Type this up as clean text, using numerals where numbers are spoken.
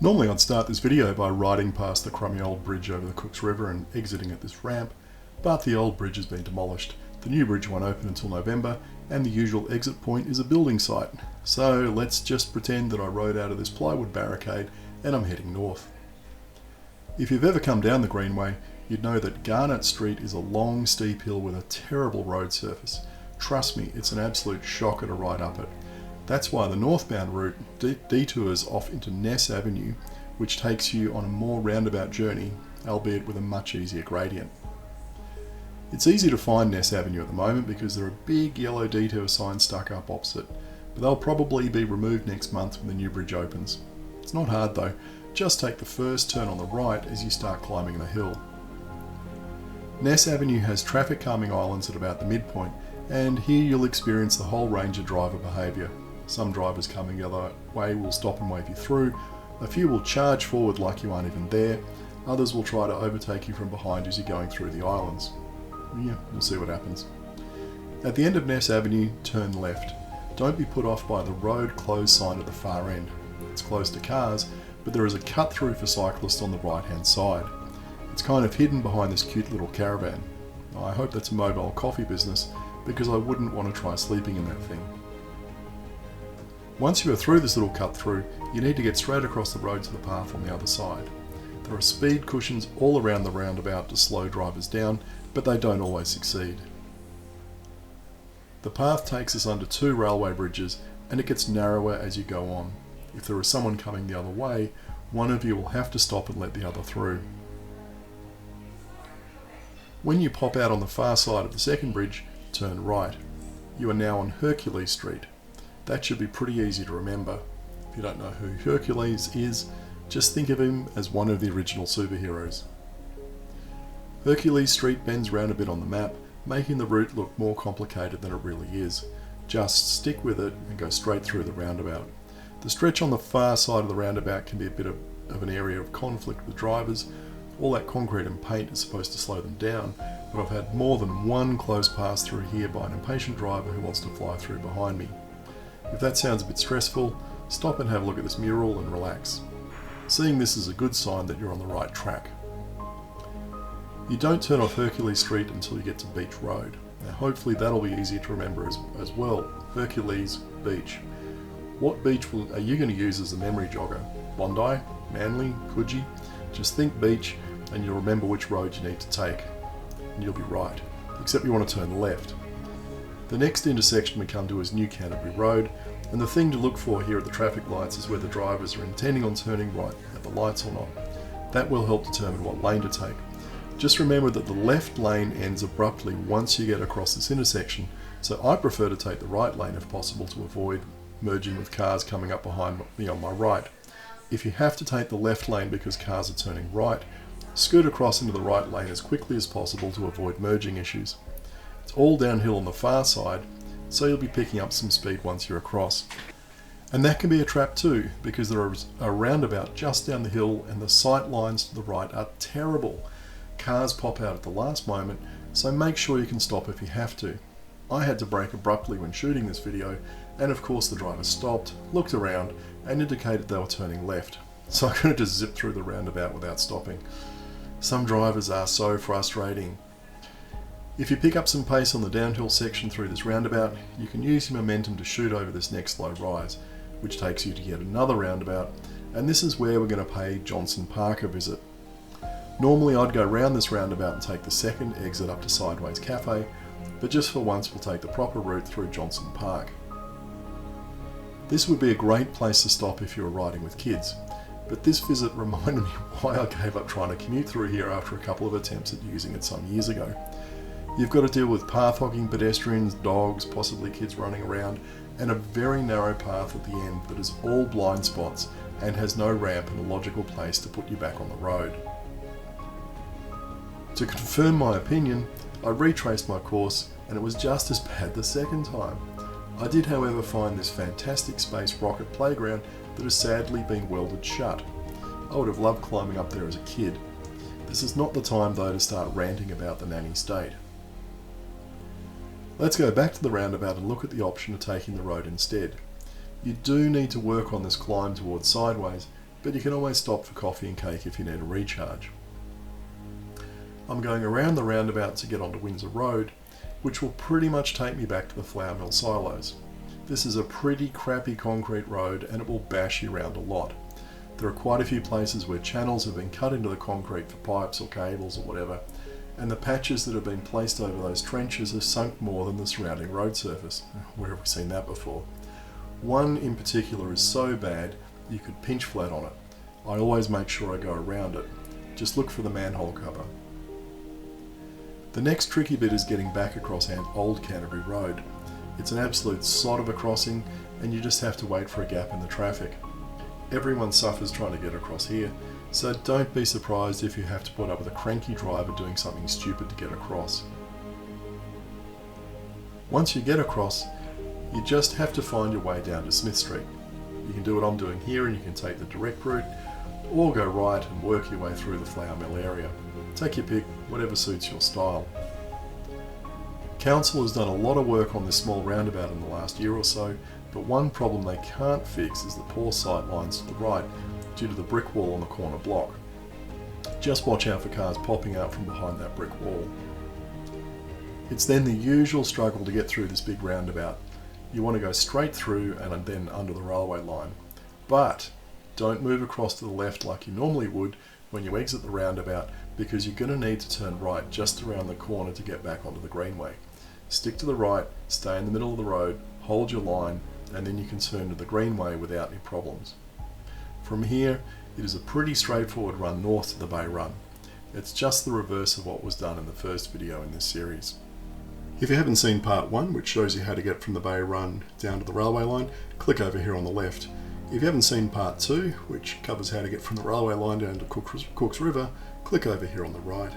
Normally I'd start this video by riding past the crummy old bridge over the Cooks River and exiting at this ramp, but the old bridge has been demolished. The new bridge won't open until November, and the usual exit point is a building site. So let's just pretend that I rode out of this plywood barricade and I'm heading north. If you've ever come down the Greenway, you'd know that Garnett Street is a long, steep hill with a terrible road surface. Trust me, it's an absolute shocker to ride up it. That's why the northbound route detours off into Ness Avenue, which takes you on a more roundabout journey, albeit with a much easier gradient. It's easy to find Ness Avenue at the moment because there are big yellow detour signs stuck up opposite, but they'll probably be removed next month when the new bridge opens. It's not hard though, just take the first turn on the right as you start climbing the hill. Ness Avenue has traffic calming islands at about the midpoint, and here you'll experience the whole range of driver behaviour. Some drivers coming the other way will stop and wave you through, a few will charge forward like you aren't even there, others will try to overtake you from behind as you're going through the islands. Yeah, we'll see what happens. At the end of Ness Avenue, turn left. Don't be put off by the road closed sign at the far end. It's closed to cars, but there is a cut through for cyclists on the right hand side. It's kind of hidden behind this cute little caravan. I hope that's a mobile coffee business, because I wouldn't want to try sleeping in that thing. Once you are through this little cut through, you need to get straight across the road to the path on the other side. There are speed cushions all around the roundabout to slow drivers down, but they don't always succeed. The path takes us under two railway bridges, and it gets narrower as you go on. If there is someone coming the other way, one of you will have to stop and let the other through. When you pop out on the far side of the second bridge, turn right. You are now on Hercules Street. That should be pretty easy to remember. If you don't know who Hercules is, just think of him as one of the original superheroes. Hercules Street bends round a bit on the map, making the route look more complicated than it really is. Just stick with it and go straight through the roundabout. The stretch on the far side of the roundabout can be a bit of an area of conflict with drivers. All that concrete and paint is supposed to slow them down, but I've had more than one close pass through here by an impatient driver who wants to fly through behind me. If that sounds a bit stressful, stop and have a look at this mural and relax. Seeing this is a good sign that you're on the right track. You don't turn off Hercules Street until you get to Beach Road. Now hopefully that'll be easier to remember as well. Hercules Beach. What beach are you going to use as a memory jogger? Bondi? Manly? Coogee? Just think beach and you'll remember which road you need to take. And you'll be right, except you want to turn left. The next intersection we come to is New Canterbury Road, and the thing to look for here at the traffic lights is whether drivers are intending on turning right at the lights or not. That will help determine what lane to take. Just remember that the left lane ends abruptly once you get across this intersection, so I prefer to take the right lane if possible to avoid merging with cars coming up behind me on my right. If you have to take the left lane because cars are turning right, scoot across into the right lane as quickly as possible to avoid merging issues. It's all downhill on the far side, so you'll be picking up some speed once you're across. And that can be a trap too, because there is a roundabout just down the hill and the sight lines to the right are terrible. Cars pop out at the last moment, so make sure you can stop if you have to. I had to brake abruptly when shooting this video, and of course the driver stopped, looked around, and indicated they were turning left. So I could have just zipped through the roundabout without stopping. Some drivers are so frustrating. If you pick up some pace on the downhill section through this roundabout, you can use your momentum to shoot over this next slow rise, which takes you to yet another roundabout, and this is where we're going to pay Johnson Park a visit. Normally I'd go round this roundabout and take the second exit up to Sideways Cafe, but just for once we'll take the proper route through Johnson Park. This would be a great place to stop if you were riding with kids, but this visit reminded me why I gave up trying to commute through here after a couple of attempts at using it some years ago. You've got to deal with path hogging pedestrians, dogs, possibly kids running around, and a very narrow path at the end that is all blind spots and has no ramp and a logical place to put you back on the road. To confirm my opinion, I retraced my course and it was just as bad the second time. I did however find this fantastic space rocket playground that has sadly been welded shut. I would have loved climbing up there as a kid. This is not the time though to start ranting about the nanny state. Let's go back to the roundabout and look at the option of taking the road instead. You do need to work on this climb towards Sideways, but you can always stop for coffee and cake if you need a recharge. I'm going around the roundabout to get onto Windsor Road, which will pretty much take me back to the flour mill silos. This is a pretty crappy concrete road and it will bash you around a lot. There are quite a few places where channels have been cut into the concrete for pipes or cables or whatever, and the patches that have been placed over those trenches are sunk more than the surrounding road surface. Where have we seen that before? One in particular is so bad you could pinch flat on it. I always make sure I go around it. Just look for the manhole cover. The next tricky bit is getting back across Old Canterbury Road. It's an absolute sod of a crossing and you just have to wait for a gap in the traffic. Everyone suffers trying to get across here, so don't be surprised if you have to put up with a cranky driver doing something stupid to get across. Once you get across, you just have to find your way down to Smith Street. You can do what I'm doing here and you can take the direct route, or go right and work your way through the flour mill area. Take your pick, whatever suits your style. Council has done a lot of work on this small roundabout in the last year or so, but one problem they can't fix is the poor sight lines to the right due to the brick wall on the corner block. Just watch out for cars popping out from behind that brick wall. It's then the usual struggle to get through this big roundabout. You want to go straight through and then under the railway line. But don't move across to the left like you normally would when you exit the roundabout, because you're going to need to turn right just around the corner to get back onto the Greenway. Stick to the right, stay in the middle of the road, hold your line, and then you can turn to the Greenway without any problems. From here, it is a pretty straightforward run north to the Bay Run. It's just the reverse of what was done in the first video in this series. If you haven't seen part 1, which shows you how to get from the Bay Run down to the railway line, click over here on the left. If you haven't seen part 2, which covers how to get from the railway line down to Cooks River, click over here on the right.